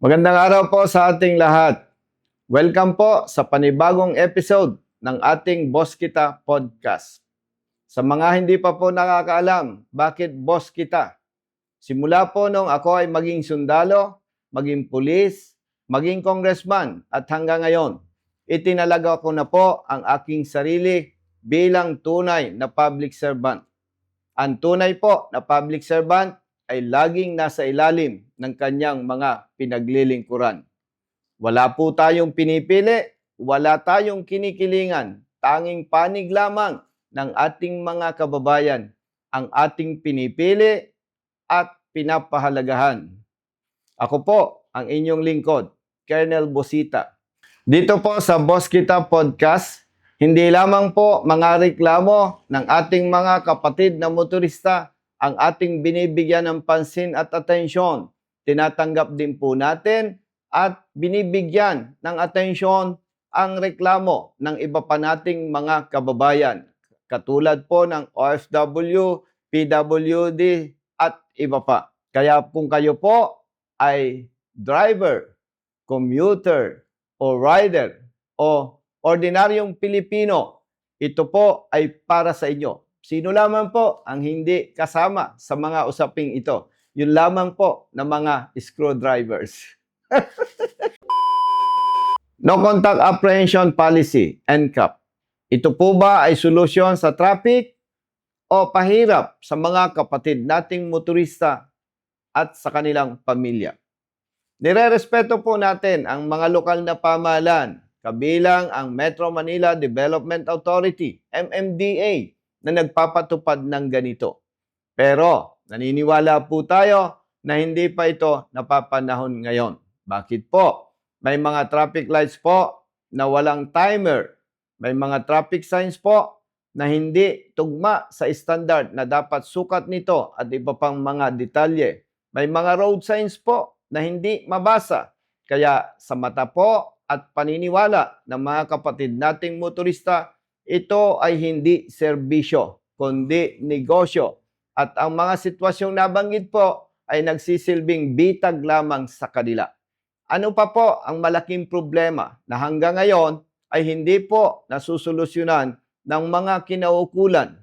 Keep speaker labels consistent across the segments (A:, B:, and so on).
A: Magandang araw po sa ating lahat. Welcome po sa panibagong episode ng ating Boss Kita Podcast. Sa mga hindi pa po nakakaalam, bakit Boss Kita? Simula po nung ako ay maging sundalo, maging pulis, maging congressman at hanggang ngayon, itinalaga ko na po ang aking sarili bilang tunay na public servant. Ang tunay po na public servant ay laging nasa ilalim ng kanyang mga pinaglilingkuran. Wala po tayong pinipili, wala tayong kinikilingan, tanging panig lamang ng ating mga kababayan ang ating pinipili at pinapahalagahan. Ako po ang inyong lingkod, Colonel Bosita. Dito po sa Boss Kita Podcast, hindi lamang po mga reklamo ng ating mga kapatid na motorista ang ating binibigyan ng pansin at atensyon. Tinatanggap din po natin at binibigyan ng atensyon ang reklamo ng iba pa nating mga kababayan. Katulad po ng OFW, PWD at iba pa. Kaya kung kayo po ay driver, commuter, o rider, o ordinaryong Pilipino, ito po ay para sa inyo. Sino lamang po ang hindi kasama sa mga usaping ito? Yun lamang po na mga screwdrivers. No Contact Apprehension Policy, NCAP. Ito po ba ay solusyon sa traffic o pahirap sa mga kapatid nating motorista at sa kanilang pamilya? Nirerespeto po natin ang mga lokal na pamahalaan, kabilang ang Metro Manila Development Authority, MMDA, na nagpapatupad ng ganito. Pero naniniwala po tayo na hindi pa ito napapanahon ngayon. Bakit po? May mga traffic lights po na walang timer. May mga traffic signs po na hindi tugma sa standard na dapat sukat nito at iba pang mga detalye. May mga road signs po na hindi mabasa. Kaya sa mata po at paniniwala ng mga kapatid nating motorista, ito ay hindi serbisyo, kundi negosyo. At ang mga sitwasyong nabanggit po ay nagsisilbing bitag lamang sa kanila. Ano pa po ang malaking problema na hanggang ngayon ay hindi po nasusolusyonan ng mga kinaukulan?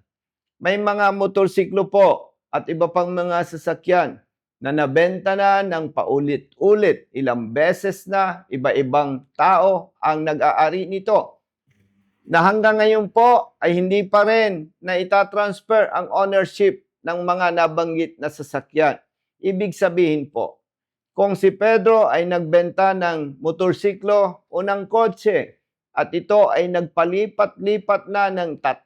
A: May mga motorsiklo po at iba pang mga sasakyan na nabenta na ng paulit-ulit, ilang beses na, iba-ibang tao ang nag-aari nito, na hanggang ngayon po ay hindi pa rin na itatransfer ang ownership ng mga nabanggit na sasakyan. Ibig sabihin po, kung si Pedro ay nagbenta ng motorsiklo o ng kotse at ito ay nagpalipat-lipat na ng 3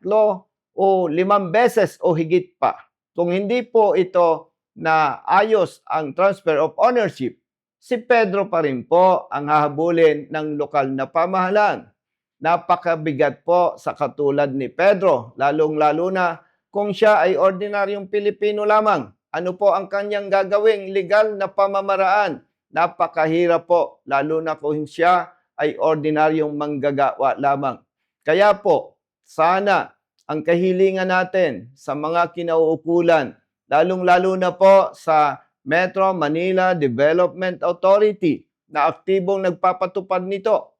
A: o 5 beses o higit pa, kung hindi po ito na ayos ang transfer of ownership, si Pedro pa rin po ang hahabulin ng lokal na pamahalaan. Napakabigat po sa katulad ni Pedro, lalong-lalo na kung siya ay ordinaryong Pilipino lamang. Ano po ang kanyang gagawing legal na pamamaraan? Napakahirap po, lalo na kung siya ay ordinaryong manggagawa lamang. Kaya po, sana ang kahilingan natin sa mga kinauukulan, lalong-lalo na po sa Metro Manila Development Authority na aktibong nagpapatupad nito.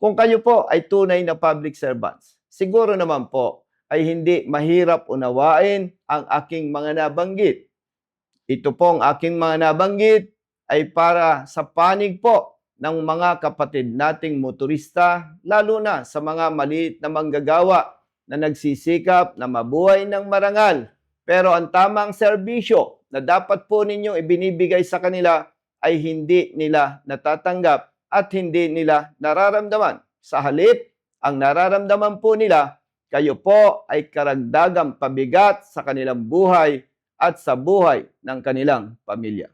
A: Kung kayo po ay tunay na public servants, siguro naman po ay hindi mahirap unawain ang aking mga nabanggit. Ito pong aking mga nabanggit ay para sa panig po ng mga kapatid nating motorista, lalo na sa mga maliit na manggagawa na nagsisikap na mabuhay ng marangal. Pero ang tamang serbisyo na dapat po ninyong ibinibigay sa kanila ay hindi nila natatanggap at hindi nila nararamdaman. Sa halip, ang nararamdaman po nila, kayo po ay karagdagang pabigat sa kanilang buhay at sa buhay ng kanilang pamilya.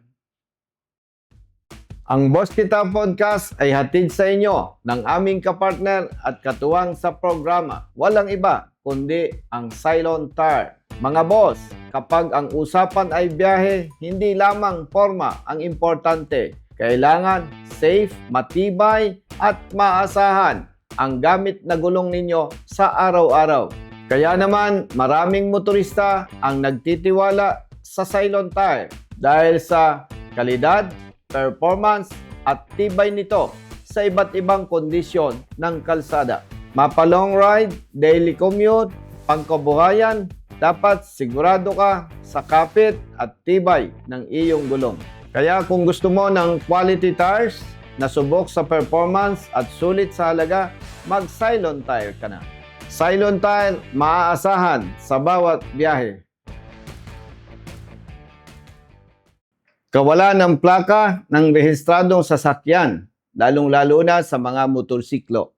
A: Ang Boss Kita Podcast ay hatid sa inyo ng aming kapartner at katuwang sa programa. Walang iba kundi ang Cylon Tire. Mga boss, kapag ang usapan ay biyahe, hindi lamang forma ang importante. Kailangan safe, matibay at maasahan ang gamit na gulong ninyo sa araw-araw. Kaya naman maraming motorista ang nagtitiwala sa Cylon Tire dahil sa kalidad, performance at tibay nito sa iba't ibang kondisyon ng kalsada. Mapa-long ride, daily commute, pangkabuhayan, dapat sigurado ka sa kapit at tibay ng iyong gulong. Kaya kung gusto mo ng quality tires na subok sa performance at sulit sa halaga, mag-Cylon Tire ka na. Cylon Tire, maaasahan sa bawat biyahe. Kawalan ng plaka ng rehistradong sasakyan, lalong-lalo na sa mga motorsiklo.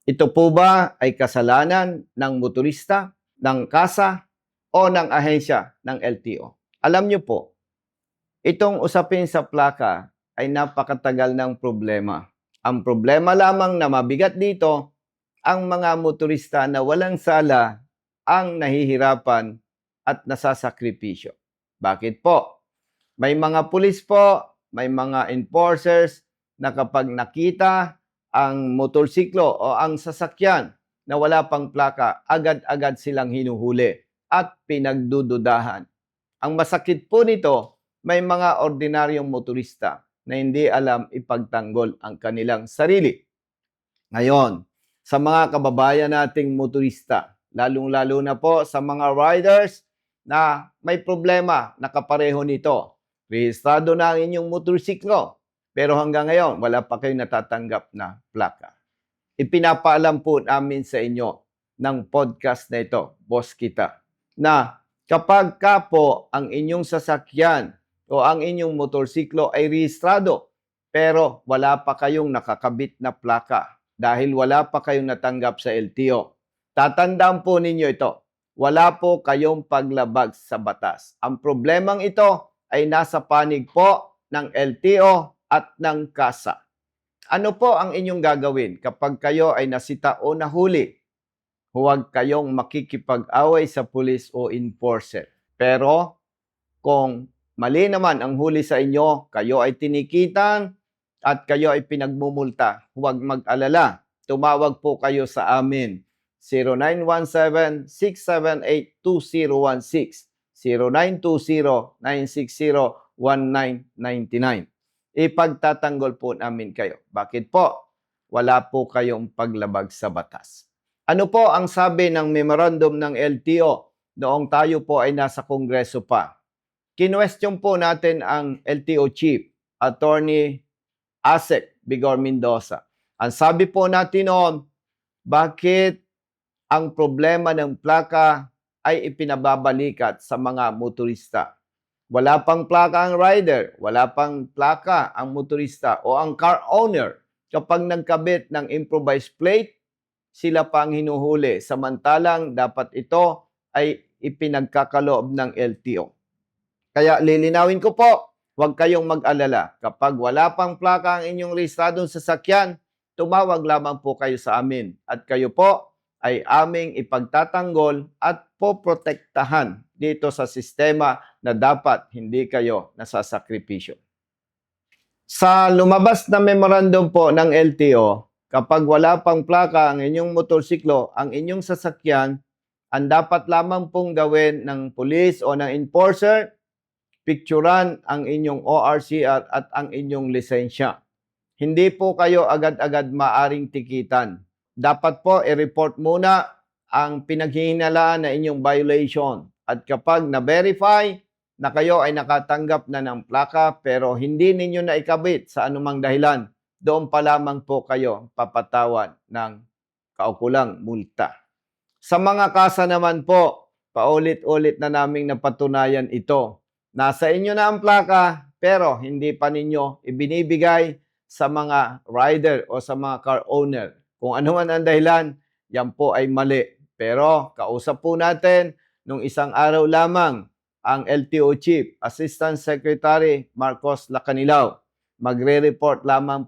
A: Ito po ba ay kasalanan ng motorista, ng kasa, o ng ahensya ng LTO? Alam niyo po, itong usapin sa plaka ay napakatagal ng problema. Ang problema lamang na mabigat dito, ang mga motorista na walang sala ang nahihirapan at nasasakripisyo. Bakit po? May mga pulis po, may mga enforcers na kapag nakita ang motorsiklo o ang sasakyan na wala pang plaka, agad-agad silang hinuhuli at pinagdududahan. Ang masakit po nito, may mga ordinaryong motorista na hindi alam ipagtanggol ang kanilang sarili. Ngayon, sa mga kababayan nating motorista, lalong-lalo na po sa mga riders na may problema na kapareho nito. Rehistrado na ang inyong motorsiklo, pero hanggang ngayon, wala pa kayong natatanggap na plaka. Ipinapaalam po namin sa inyo ng podcast na ito, Boss Kita, na kapag ka po ang inyong sasakyan o ang inyong motorsiklo ay rehistrado, pero wala pa kayong nakakabit na plaka dahil wala pa kayong natanggap sa LTO. Tatandaan po ninyo ito, wala po kayong paglabag sa batas. Ang problemang ito ay nasa panig po ng LTO at ng kasa. Ano po ang inyong gagawin kapag kayo ay nasita o nahuli? Huwag kayong makikipag-away sa pulis o enforcer. Pero kung mali naman ang huli sa inyo, kayo ay tinikitan at kayo ay pinagmumulta, huwag mag-alala. Tumawag po kayo sa amin. 0917-678-2016, 0920-960-1999. Ipagtatanggol po namin kayo. Bakit po? Wala po kayong paglabag sa batas. Ano po ang sabi ng memorandum ng LTO noong tayo po ay nasa Kongreso pa? Kinwestiyon po natin ang LTO Chief, Attorney Asek Bigor Mendoza. Ang sabi po natin noon, bakit ang problema ng plaka ay ipinababalikat sa mga motorista? Wala pang plaka ang rider, wala pang plaka ang motorista o ang car owner. Kapag nagkabit ng improvised plate, sila pang hinuhuli. Samantalang dapat ito ay ipinagkakaloob ng LTO. Kaya lilinawin ko po, huwag kayong mag-alala. Kapag wala pang plaka ang inyong rehistradong sasakyan, tumawag lamang po kayo sa amin. At kayo po ay aming ipagtatanggol at poprotektahan dito sa sistema na dapat hindi kayo nasasakripisyo. Sa lumabas na memorandum po ng LTO, kapag wala pang plaka ang inyong motorsiklo, ang inyong sasakyan, ang dapat lamang pong gawin ng pulis o ng enforcer, picturan ang inyong ORCR at ang inyong lisensya. Hindi po kayo agad-agad maaring tikitan. Dapat po i-report muna ang pinaghihinalaan na inyong violation. At kapag na-verify na kayo ay nakatanggap na ng plaka pero hindi ninyo na ikabit sa anumang dahilan, doon pa lamang po kayo papatawan ng kaukulang multa. Sa mga kasa naman po, paulit-ulit na naming napatunayan ito. Nasa inyo na ang plaka pero hindi pa ninyo ibinibigay sa mga rider o sa mga car owner. Kung ano man ang dahilan, yan po ay mali. Pero kausap po natin nung isang araw lamang ang LTO Chief, Assistant Secretary Marcos Lacanilao. Magre-report lamang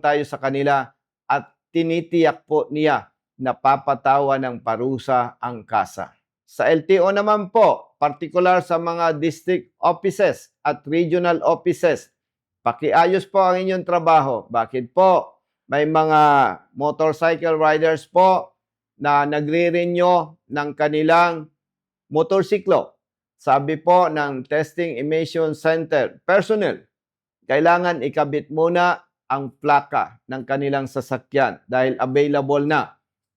A: tayo sa kanila at tinitiyak po niya na papatawa ng parusa ang kasa. Sa LTO naman po, particular sa mga district offices at regional offices, pakiayos po ang inyong trabaho. Bakit po? May mga motorcycle riders po na nagre-renew ng kanilang motorsiklo. Sabi po ng Testing Emission Center personnel, kailangan ikabit muna ang plaka ng kanilang sasakyan dahil available na.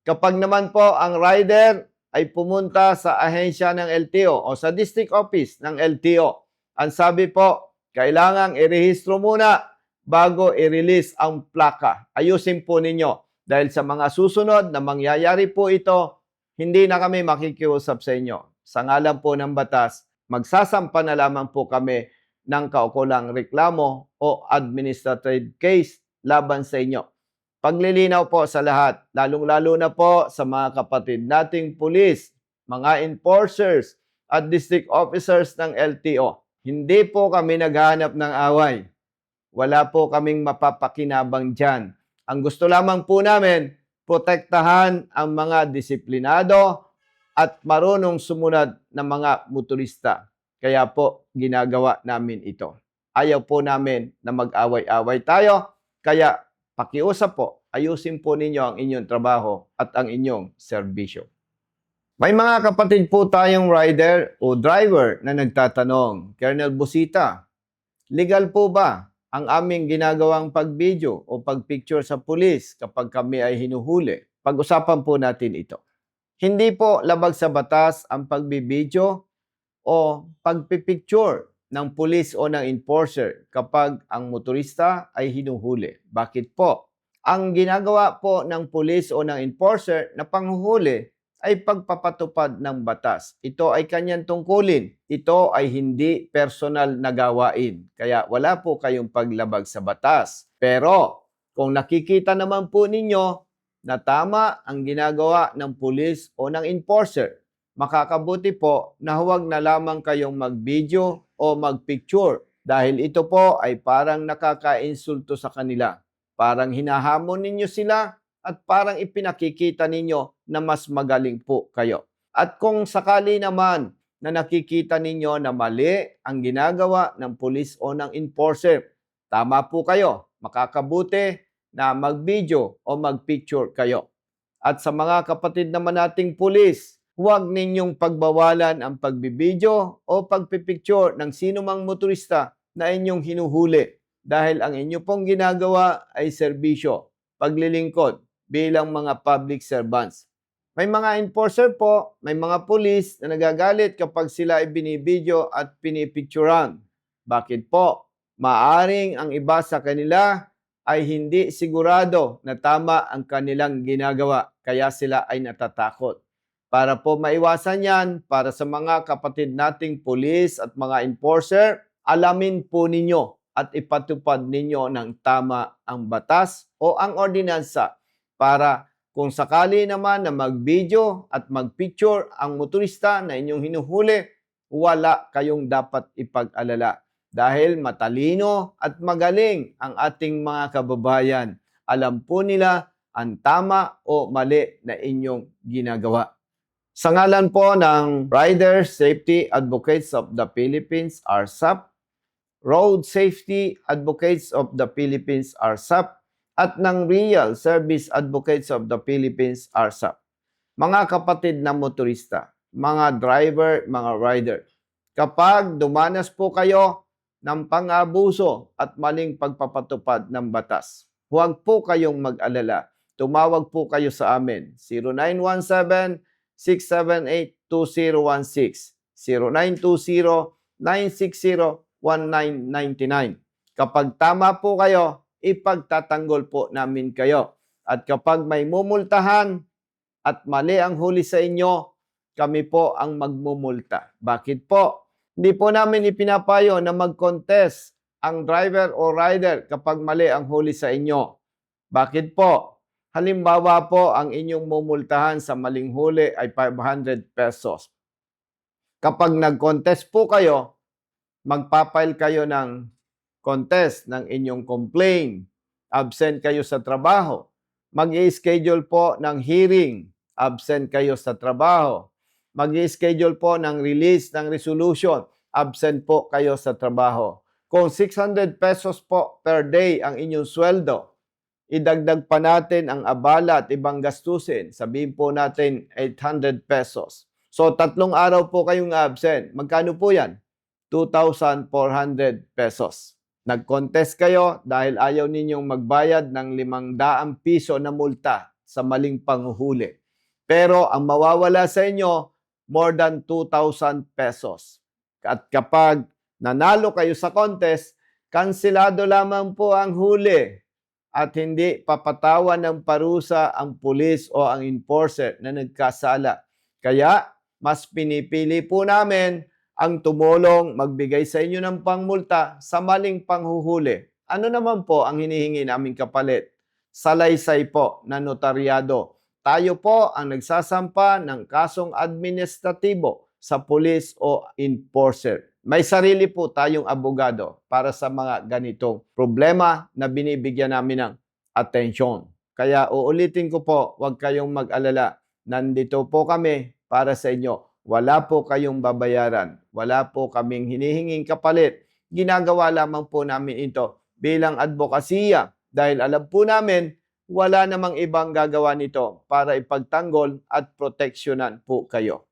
A: Kapag naman po ang rider ay pumunta sa ahensya ng LTO o sa district office ng LTO, ang sabi po, kailangan irehistro muna bago i-release ang plaka. Ayusin po ninyo dahil sa mga susunod na mangyayari po ito, hindi na kami makikiusap sa inyo. Sa ngalan po ng batas, magsasampa na lamang po kami ng kaukulang reklamo o administrative case laban sa inyo. Paglilinaw po sa lahat, lalong-lalo na po sa mga kapatid nating pulis, mga enforcers at district officers ng LTO. Hindi po kami naghahanap ng away. Wala po kaming mapapakinabang dyan. Ang gusto lamang po namin, protektahan ang mga disiplinado at marunong sumunod na mga motorista. Kaya po, ginagawa namin ito. Ayaw po namin na mag-away-away tayo. Kaya, pakiusap po, ayusin po ninyo ang inyong trabaho at ang inyong serbisyo. May mga kapatid po tayong rider o driver na nagtatanong, Colonel Busita, legal po ba ang aming ginagawang pag-video o pag-picture sa pulis kapag kami ay hinuhuli? Pag-usapan po natin ito. Hindi po labag sa batas ang pagbibideo o pagpipicture ng pulis o ng enforcer kapag ang motorista ay hinuhuli. Bakit po? Ang ginagawa po ng pulis o ng enforcer na panghuhuli ay pagpapatupad ng batas. Ito ay kanyang tungkulin. Ito ay hindi personal na gawain. Kaya wala po kayong paglabag sa batas. Pero kung nakikita naman po ninyo na tama ang ginagawa ng pulis o ng enforcer, makakabuti po na huwag na lamang kayong mag-video o mag-picture dahil ito po ay parang nakaka-insulto sa kanila. Parang hinahamon ninyo sila at parang ipinakikita ninyo na mas magaling po kayo. At kung sakali naman na nakikita ninyo na mali ang ginagawa ng pulis o ng enforcer, tama po kayo, makakabuti na mag-video o mag-picture kayo. At sa mga kapatid naman nating pulis, huwag ninyong pagbawalan ang pagbibideo o pagpipicture ng sino mang motorista na inyong hinuhuli dahil ang inyo pong ginagawa ay serbisyo, paglilingkod bilang mga public servants. May mga enforcer po, may mga pulis na nagagalit kapag sila ay binibideo at pinipicturean. Bakit po? Maaring ang iba sa kanila ay hindi sigurado na tama ang kanilang ginagawa, kaya sila ay natatakot. Para po maiwasan yan, para sa mga kapatid nating pulis at mga enforcer, alamin po ninyo at ipatupad ninyo ng tama ang batas o ang ordinansa para kung sakali naman na mag-video at mag-picture ang motorista na inyong hinuhuli, wala kayong dapat ipag-alala. Dahil matalino at magaling ang ating mga kababayan. Alam po nila ang tama o mali na inyong ginagawa. Sa ngalan po ng Rider Safety Advocates of the Philippines, RSAP, Road Safety Advocates of the Philippines, RSAP, at ng Real Service Advocates of the Philippines, RSAP. Mga kapatid na motorista, mga driver, mga rider, kapag dumanas po kayo ng pang-abuso at maling pagpapatupad ng batas, huwag po kayong mag-alala. Tumawag po kayo sa amin, 0917-678-2016, 0920-960-1999. Kapag tama po kayo, ipagtatanggol po namin kayo. At kapag may mumultahan at mali ang huli sa inyo, kami po ang magmumulta. Bakit po? Hindi po namin ipinapayo na mag-contest ang driver o rider kapag mali ang huli sa inyo. Bakit po? Halimbawa po, ang inyong mumultahan sa maling huli ay 500 pesos. Kapag nag-contest po kayo, magpapile kayo ng contest ng inyong complaint. Absent kayo sa trabaho. Mag-i-schedule po ng hearing. Absent kayo sa trabaho. Mag-i-schedule po ng release ng resolution. Absent po kayo sa trabaho. Kung 600 pesos po per day ang inyong sweldo, idagdag pa natin ang abala at ibang gastusin. Sabihin po natin 800 pesos. So, 3 araw po kayong absent. Magkano po yan? 2,400 pesos. Nag-contest kayo dahil ayaw ninyong magbayad ng 500 piso na multa sa maling panghuhuli. Pero ang mawawala sa inyo, more than 2,000 pesos. At kapag nanalo kayo sa contest, kansilado lamang po ang huli at hindi papatawan ng parusa ang pulis o ang enforcer na nagkasala. Kaya, mas pinipili po namin ang tumulong magbigay sa inyo ng pangmulta sa maling panghuhuli. Ano naman po ang hinihingi naming kapalit? Salaysay po na notaryado. Tayo po ang nagsasampa ng kasong administratibo sa pulis o enforcer. May sarili po tayong abogado para sa mga ganitong problema na binibigyan namin ng atensyon. Kaya uulitin ko po, huwag kayong mag-alala. Nandito po kami para sa inyo. Wala po kayong babayaran. Wala po kaming hinihinging kapalit. Ginagawa lamang po namin ito bilang advokasya dahil alam po namin wala namang ibang gagawa nito para ipagtanggol at proteksyonan po kayo.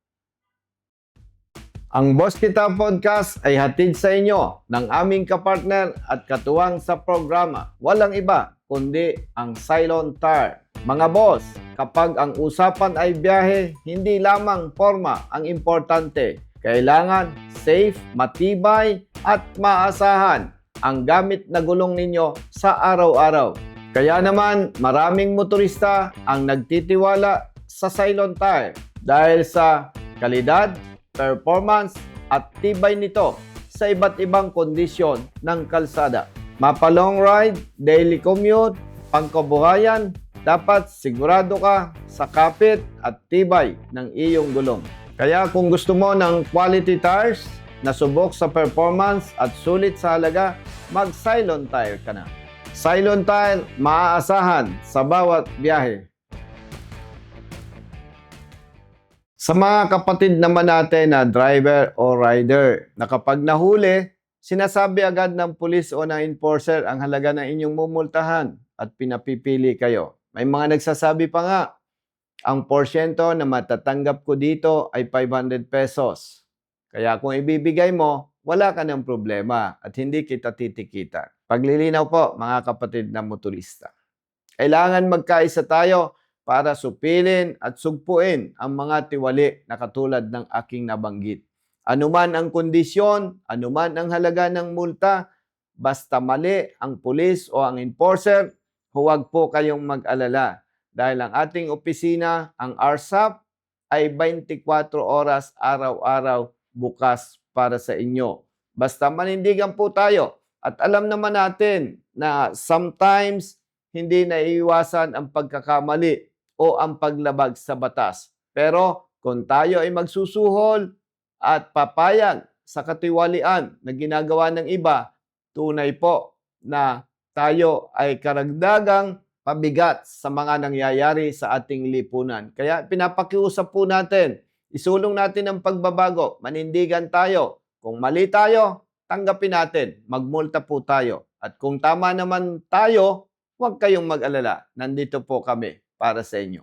A: Ang Boss Kita Podcast ay hatid sa inyo ng aming kapartner at katuwang sa programa. Walang iba kundi ang Cylon Tire. Mga boss, kapag ang usapan ay biyahe, hindi lamang forma ang importante. Kailangan safe, matibay at maasahan ang gamit na gulong ninyo sa araw-araw. Kaya naman maraming motorista ang nagtitiwala sa Cylon Tire dahil sa kalidad, performance at tibay nito sa iba't ibang kondisyon ng kalsada. Mapa long ride, daily commute, pangkabuhayan, dapat sigurado ka sa kapit at tibay ng iyong gulong. Kaya kung gusto mo ng quality tires na subok sa performance at sulit sa halaga, mag-Cylon Tire ka na. Cylon Tire, maaasahan sa bawat biyahe. Sa mga kapatid naman natin na driver o rider na kapag nahuli, sinasabi agad ng pulis o ng enforcer ang halaga ng inyong mumultahan at pinapipili kayo. May mga nagsasabi pa nga, ang porsyento na matatanggap ko dito ay 500 pesos. Kaya kung ibibigay mo, wala ka ng problema at hindi kita titikita. Paglilinaw po mga kapatid na motorista. Kailangan magkaisa tayo para supilin at sugpuin ang mga tiwali na katulad ng aking nabanggit. Anuman ang kondisyon, anuman ang halaga ng multa, basta mali ang pulis o ang enforcer, huwag po kayong mag-alala. Dahil ang ating opisina, ang RSAP, ay 24 oras araw-araw bukas para sa inyo. Basta manindigan po tayo. At alam naman natin na sometimes hindi naiiwasan ang pagkakamali o ang paglabag sa batas. Pero kung tayo ay magsusuhol at papayag sa katiwalian na ginagawa ng iba, tunay po na tayo ay karagdagang pabigat sa mga nangyayari sa ating lipunan. Kaya pinapakiusap po natin, isulong natin ang pagbabago, manindigan tayo. Kung mali tayo, tanggapin natin, magmulta po tayo. At kung tama naman tayo, huwag kayong mag-alala. Nandito po kami para sa inyo.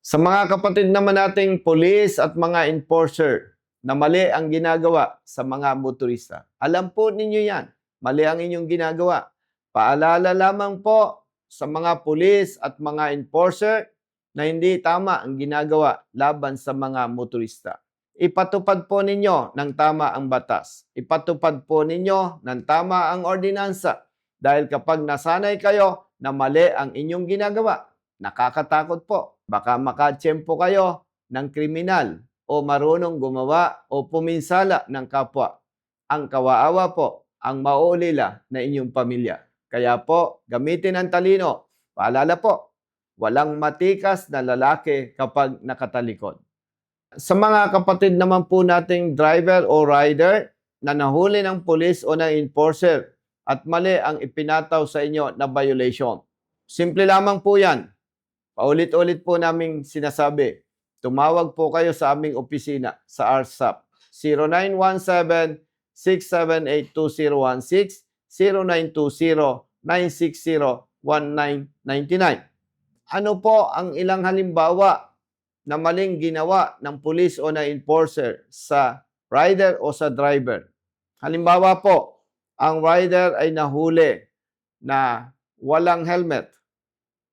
A: Sa mga kapatid naman nating pulis at mga enforcer na mali ang ginagawa sa mga motorista. Alam po ninyo yan, mali ang inyong ginagawa. Paalala lamang po sa mga pulis at mga enforcer na hindi tama ang ginagawa laban sa mga motorista. Ipatupad po ninyo ng tama ang batas. Ipatupad po ninyo ng tama ang ordinansa. Dahil kapag nasanay kayo na mali ang inyong ginagawa, nakakatakot po. Baka makatsyempo kayo ng kriminal o marunong gumawa o puminsala ng kapwa. Ang kawaawa po, ang mauulila na inyong pamilya. Kaya po, gamitin ang talino. Paalala po, walang matikas na lalaki kapag nakatalikod. Sa mga kapatid naman po nating driver o rider na nahuli ng pulis o ng enforcer at mali ang ipinataw sa inyo na violation. Simple lamang po yan. Paulit-ulit po naming sinasabi, tumawag po kayo sa aming opisina sa RSAP 0917-678-2016, 0920-960-1999. Ano po ang ilang halimbawa na maling ginawa ng pulis o na enforcer sa rider o sa driver? Halimbawa po, ang rider ay nahuli na walang helmet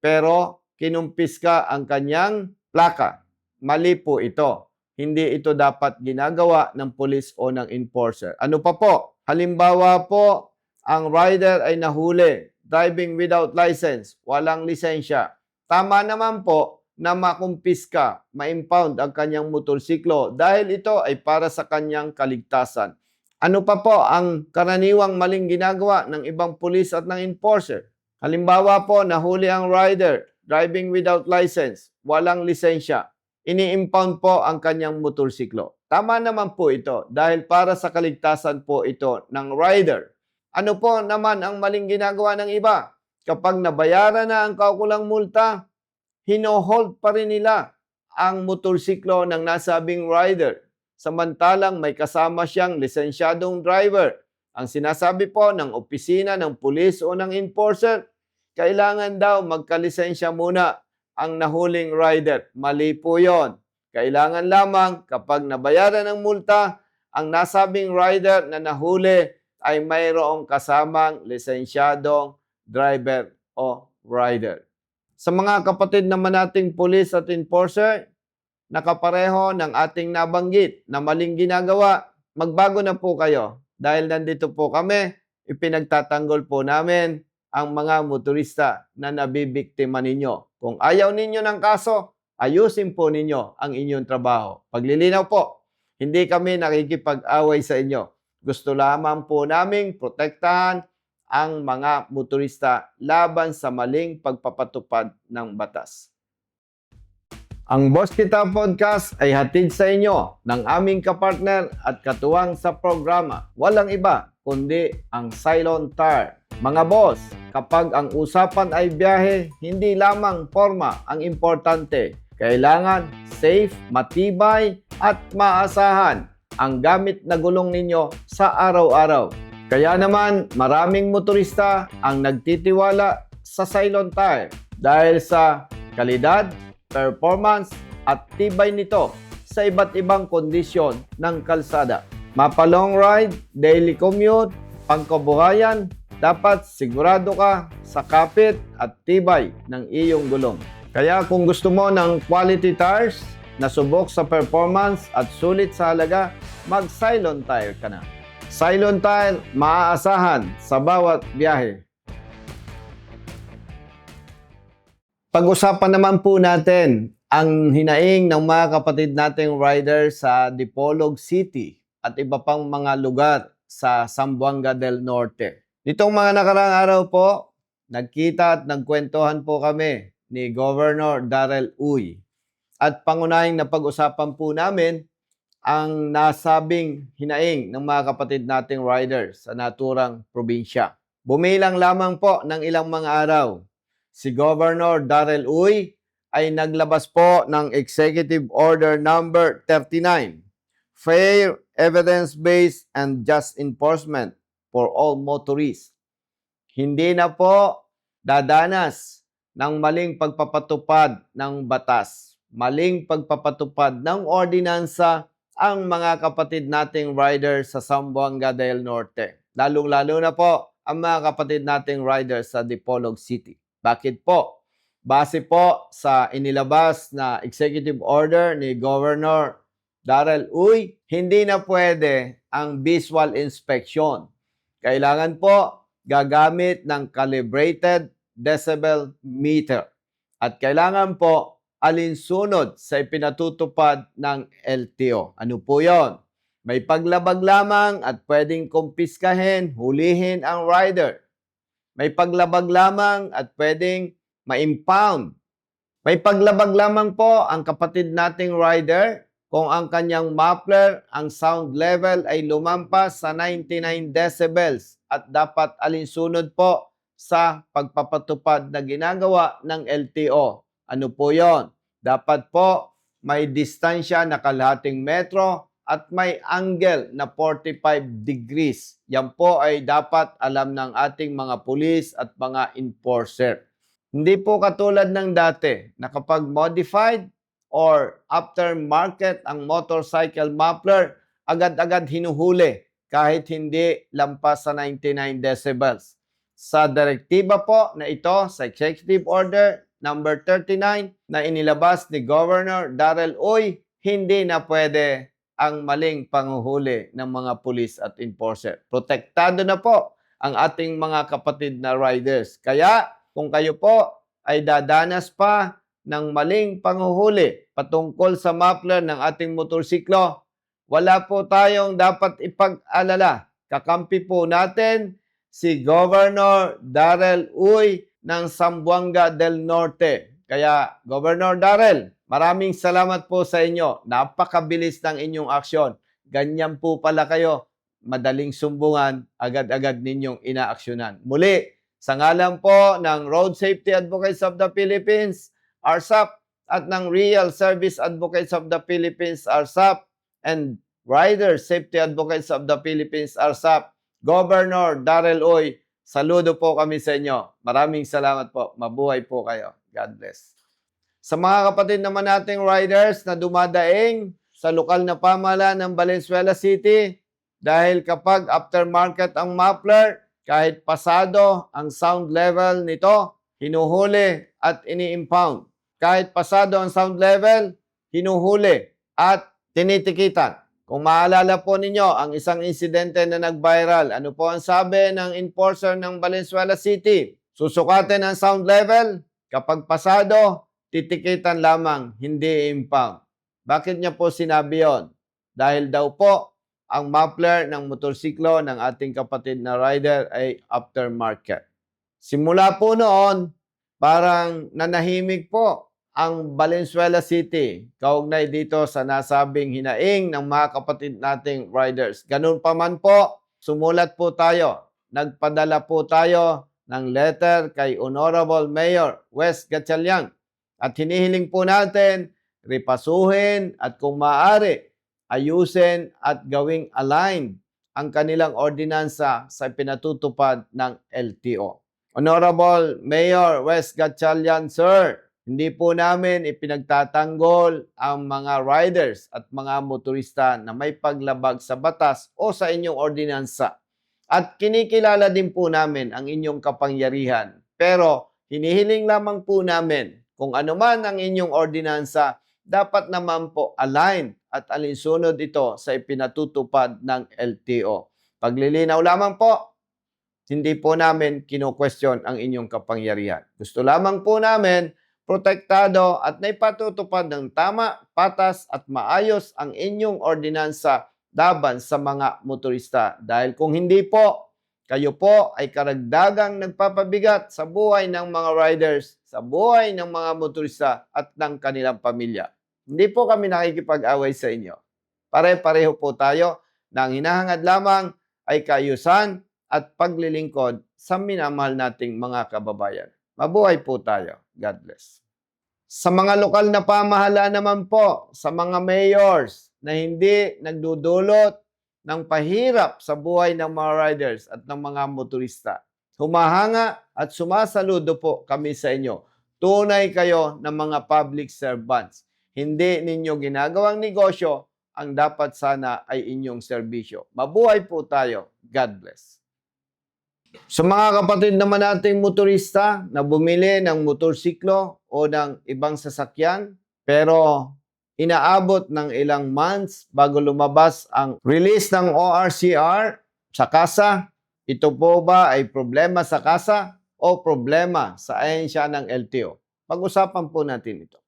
A: pero kinumpiska ang kanyang plaka. Mali po ito. Hindi ito dapat ginagawa ng pulis o ng enforcer. Ano pa po? Halimbawa po, ang rider ay nahuli, driving without license, walang lisensya. Tama naman po na makumpiska, ma-impound ang kanyang motorsiklo dahil ito ay para sa kanyang kaligtasan. Ano pa po ang karaniwang maling ginagawa ng ibang pulis at ng enforcer? Halimbawa po, nahuli ang rider, driving without license, walang lisensya. Ini-impound po ang kanyang motorsiklo. Tama naman po ito dahil para sa kaligtasan po ito ng rider. Ano po naman ang maling ginagawa ng iba? Kapag nabayaran na ang kaukulang multa, hino-hold pa rin nila ang motorsiklo ng nasabing rider. Samantalang may kasama siyang lisensyadong driver. Ang sinasabi po ng opisina ng pulis o ng enforcer, kailangan daw magkalisensya muna ang nahuling rider. Mali po yon. Kailangan lamang kapag nabayaran ng multa, ang nasabing rider na nahuli ay mayroong kasamang lisensyadong driver o rider. Sa mga kapatid naman nating pulis at enforcer, nakapareho ng ating nabanggit na maling ginagawa, magbago na po kayo. Dahil nandito po kami, ipinagtatanggol po namin ang mga motorista na nabibiktima ninyo. Kung ayaw ninyo ng kaso, ayusin po ninyo ang inyong trabaho. Paglilinaw po, hindi kami nakikipag-away sa inyo. Gusto lamang po naming protektahan ang mga motorista laban sa maling pagpapatupad ng batas. Ang Boss Kita Podcast ay hatid sa inyo ng aming kapartner at katuwang sa programa. Walang iba kundi ang Cylon Tire. Mga boss, kapag ang usapan ay biyahe, hindi lamang forma ang importante. Kailangan safe, matibay at maasahan ang gamit na gulong ninyo sa araw-araw. Kaya naman maraming motorista ang nagtitiwala sa Cylon Tire dahil sa kalidad, performance at tibay nito sa iba't ibang kondisyon ng kalsada. Mapa-long ride, daily commute, pangkabuhayan, dapat sigurado ka sa kapit at tibay ng iyong gulong. Kaya kung gusto mo ng quality tires na subok sa performance at sulit sa halaga, mag-Cylon Tire ka na. Cylon Tire, maaasahan sa bawat biyahe. Pag-usapan naman po natin ang hinaing ng mga kapatid nating rider sa Dipolog City at iba pang mga lugar sa Zamboanga del Norte. Nitong mga nakaraang araw po, nagkita at nagkwentuhan po kami ni Governor Darrell Uy. At pangunahing napag-usapan po namin ang nasabing hinaing ng mga kapatid nating riders sa naturang probinsya. Bumilang lamang po ng ilang mga araw. Si Governor Darrell Uy ay naglabas po ng Executive Order Number 39, Fair, Evidence-Based, and Just Enforcement for all motorists. Hindi na po dadanas ng maling pagpapatupad ng batas, maling pagpapatupad ng ordinansa ang mga kapatid nating riders sa Zamboanga del Norte. Lalong-lalo na po ang mga kapatid nating riders sa Dipolog City. Bakit po? Base po sa inilabas na executive order ni Governor Darrell Uy, hindi na pwede ang visual inspection. Kailangan po gagamit ng calibrated decibel meter. At kailangan po alinsunod sa ipinatutupad ng LTO. Ano po yon? May paglabag lamang at pwedeng kumpiskahin, hulihin ang rider. May paglabag lamang at pwedeng ma-impound. May paglabag lamang po ang kapatid nating rider kung ang kanyang muffler, ang sound level ay lumampas sa 99 decibels at dapat alinsunod po sa pagpapatupad na ginagawa ng LTO. Ano po yon? Dapat po may distansya na kalahating metro at may angle na 45 degrees. Yan po ay dapat alam ng ating mga pulis at mga enforcer. Hindi po katulad ng dati na kapag modified or aftermarket ang motorcycle muffler, agad-agad hinuhuli kahit hindi lampas sa 99 decibels. Sa direktiba po na ito, sa Executive Order number 39 na inilabas ni Governor Darrell Uy, hindi na pwede ang maling panguhuli ng mga pulis at enforcer. Protektado na po ang ating mga kapatid na riders. Kaya kung kayo po ay dadanas pa ng maling panguhuli patungkol sa muffler ng ating motorsiklo, wala po tayong dapat ipag-alala. Kakampi po natin si Governor Darrell Uy ng Zamboanga del Norte. Kaya, Governor Darrell, maraming salamat po sa inyo. Napakabilis ng inyong aksyon. Ganyan po pala kayo. Madaling sumbungan, agad-agad ninyong inaaksyonan. Muli, sa ngalan po ng Road Safety Advocates of the Philippines, RSAP, at ng Real Service Advocates of the Philippines, RSAP, and Rider Safety Advocates of the Philippines, RSAP, Governor Darrell Uy, saludo po kami sa inyo. Maraming salamat po. Mabuhay po kayo. God bless. Sa mga kapatid naman nating riders na dumadaing sa lokal na pamahalaan ng Valenzuela City, dahil kapag aftermarket ang muffler, kahit pasado ang sound level nito, hinuhuli at ini-impound. Kahit pasado ang sound level, hinuhuli at tinitikitan. Kung maalala po ninyo, ang isang insidente na nag-viral, ano po ang sabi ng enforcer ng Valenzuela City? Susukatin ang sound level, kapag pasado, titikitan lamang, hindi impound. Bakit niya po sinabi yon? Dahil daw po, ang muffler ng motorsiklo ng ating kapatid na rider ay aftermarket. Simula po noon, parang nanahimik po ang Valenzuela City kaugnay dito sa nasabing hinaing ng mga kapatid nating riders. Ganun pa man po, sumulat po tayo. Nagpadala po tayo ng letter kay Honorable Mayor Wes Gatchalian at hinihiling po natin ripasuhin at kung maaari ayusin at gawing aligned ang kanilang ordinansa sa pinatutupad ng LTO. Honorable Mayor Wes Gatchalian, Sir, hindi po namin ipinagtatanggol ang mga riders at mga motorista na may paglabag sa batas o sa inyong ordinansa. At kinikilala din po namin ang inyong kapangyarihan. Pero hinihiling lamang po namin kung ano man ang inyong ordinansa, dapat naman po align at alinsunod ito sa ipinatutupad ng LTO. Paglilinaw lamang po, hindi po namin kino-question ang inyong kapangyarihan. Gusto lamang po namin protektado at naipatutupad ng tama, patas at maayos ang inyong ordinansa laban sa mga motorista. Dahil kung hindi po, kayo po ay karagdagang nagpapabigat sa buhay ng mga riders, sa buhay ng mga motorista at ng kanilang pamilya. Hindi po kami nakikipag-away sa inyo. Pare-pareho po tayo na ang hinahangad lamang ay kaayusan at paglilingkod sa minamahal nating mga kababayan. Mabuhay po tayo. God bless. Sa mga lokal na pamahalaan naman po, sa mga mayors na hindi nagdudulot ng pahirap sa buhay ng mga riders at ng mga motorista, humahanga at sumasaludo po kami sa inyo. Tunay kayo ng mga public servants. Hindi ninyo ginagawang negosyo, ang dapat sana ay inyong serbisyo. Mabuhay po tayo. God bless. Sa mga kapatid naman nating motorista na bumili ng motorsiklo o ng ibang sasakyan, pero inaabot ng ilang months bago lumabas ang release ng ORCR sa kasa, ito po ba ay problema sa kasa o problema sa ahensya ng LTO? Pag-usapan po natin ito.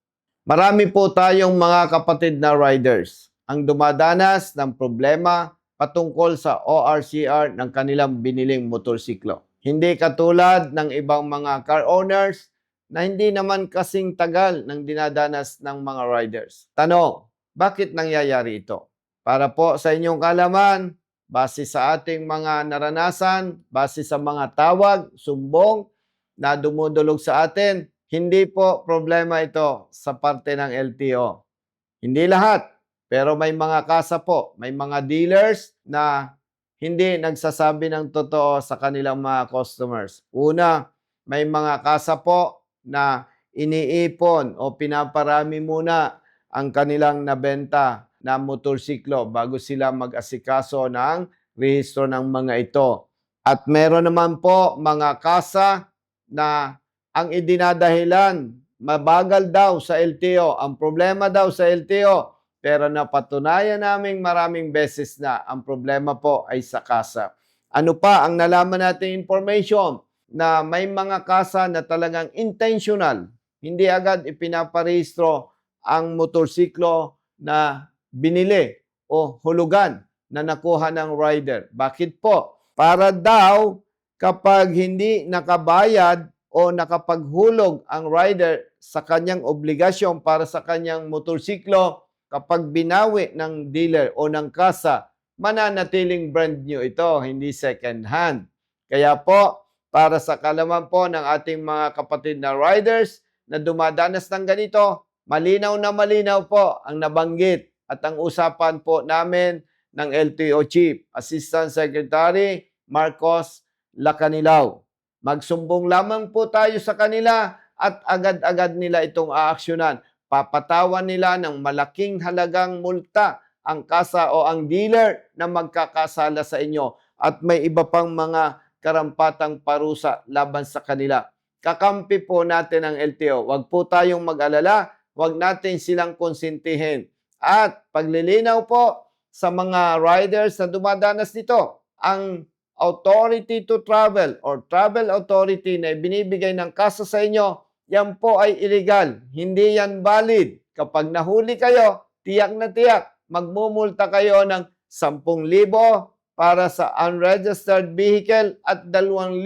A: Marami po tayong mga kapatid na riders ang dumadanas ng problema patungkol sa ORCR ng kanilang biniling motorsiklo. Hindi katulad ng ibang mga car owners na hindi naman kasing tagal ng dinadanas ng mga riders. Tanong, bakit nangyayari ito? Para po sa inyong kalaman, base sa ating mga naranasan, base sa mga tawag, sumbong na dumudulog sa atin, hindi po problema ito sa parte ng LTO. Hindi lahat. Pero may mga kasa po, may mga dealers na hindi nagsasabi ng totoo sa kanilang mga customers. Una, may mga kasa po na iniipon o pinaparami muna ang kanilang nabenta na motorsiklo bago sila mag-asikaso ng rehistro ng mga ito. At meron naman po mga kasa na ang idinadahilan, mabagal daw sa LTO. Ang problema daw sa LTO, pero napatunayan naming maraming beses na ang problema po ay sa kasa. Ano pa ang nalaman nating information? Na may mga kasa na talagang intentional, hindi agad ipinaparehistro ang motorsiklo na binili o hulugan na nakuha ng rider. Bakit po? Para daw kapag hindi nakabayad o nakapaghulog ang rider sa kanyang obligasyon para sa kanyang motorsiklo, kapag binawi ng dealer o ng kasa, mananatiling brand new ito, hindi second hand. Kaya po, para sa kalaman po ng ating mga kapatid na riders na dumadanas ng ganito, malinaw na malinaw po ang nabanggit at ang usapan po namin ng LTO Chief, Assistant Secretary Marcos Lacanilao. Magsumbong lamang po tayo sa kanila at agad-agad nila itong aaksyonan. Papatawan nila ng malaking halagang multa ang kasa o ang dealer na magkakasala sa inyo at may iba pang mga karampatang parusa laban sa kanila. Kakampi po natin ang LTO. Huwag po tayong mag-alala, huwag natin silang konsintihin. At paglilinaw po sa mga riders na dumadanas nito, ang authority to travel or travel authority na binibigay ng kasa sa inyo, yan po ay illegal. Hindi yan valid. Kapag nahuli kayo, tiyak na tiyak, magmumulta kayo ng 10,000 para sa unregistered vehicle at 2,000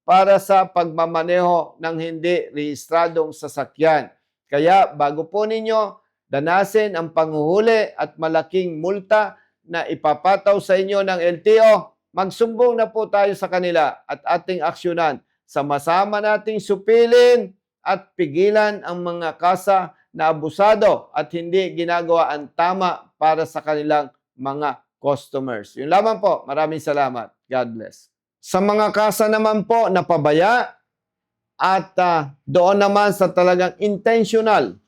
A: para sa pagmamaneho ng hindi rehistradong sasakyan. Kaya bago po ninyo danasin ang panghuhuli at malaking multa na ipapataw sa inyo ng LTO, magsumbong na po tayo sa kanila at ating aksyonan. Sama-sama nating supilin at pigilan ang mga kasa na abusado at hindi ginagawa ang tama para sa kanilang mga customers. Yun lamang po. Maraming salamat. God bless. Sa mga kasa naman po na pabaya at doon naman sa talagang intentional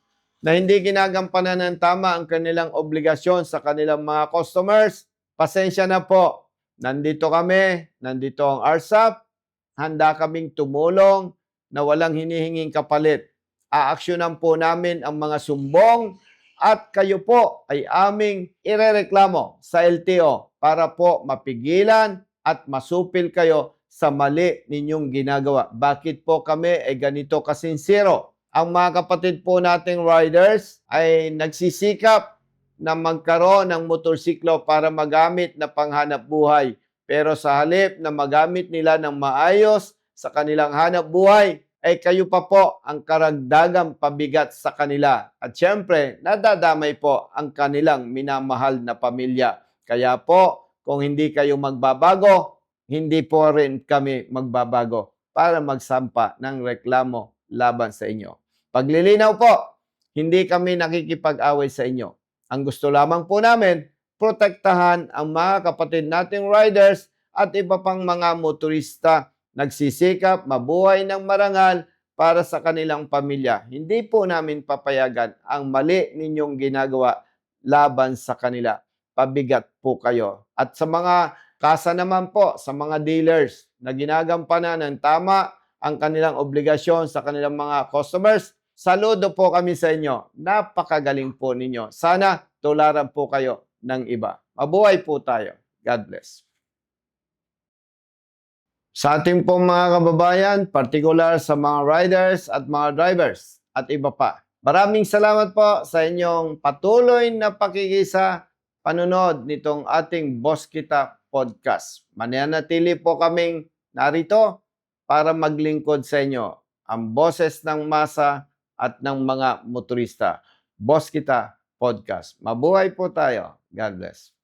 A: na hindi ginagampanan ng tama ang kanilang obligasyon sa kanilang mga customers, pasensya na po. Nandito kami, nandito ang RSAP, handa kaming tumulong na walang hinihinging kapalit. Aaksyonan po namin ang mga sumbong at kayo po ay aming irereklamo sa LTO para po mapigilan at masupil kayo sa mali ninyong ginagawa. Bakit po kami ay ganito kasinsero? Ang mga kapatid po nating riders ay nagsisikap na magkaroon ng motorsiklo para magamit na panghanap buhay. Pero sa halip na magamit nila ng maayos sa kanilang hanap buhay, ay kayo pa po ang karagdagang pabigat sa kanila. At syempre, nadadamay po ang kanilang minamahal na pamilya. Kaya po, kung hindi kayo magbabago, hindi po rin kami magbabago para magsampa ng reklamo laban sa inyo. Paglilinaw po, hindi kami nakikipag-away sa inyo. Ang gusto lamang po namin, protektahan ang mga kapatid nating riders at iba pang mga motorista nagsisikap mabuhay ng marangal para sa kanilang pamilya. Hindi po namin papayagan ang mali ninyong ginagawa laban sa kanila. Pabigat po kayo. At sa mga kasa naman po, sa mga dealers na ginagampanan ng tama ang kanilang obligasyon sa kanilang mga customers, saludo po kami sa inyo. Napakagaling po ninyo. Sana tularan po kayo ng iba. Mabuhay po tayo. God bless. Sa ating pong mga kababayan, particular sa mga riders at mga drivers at iba pa. Maraming salamat po sa inyong patuloy na pakikisa, panunod nitong ating Boss Kita podcast. Mananatili po kaming narito para maglingkod sa inyo, ang boses ng masa at ng mga motorista. Boss Kita podcast. Mabuhay po tayo. God bless.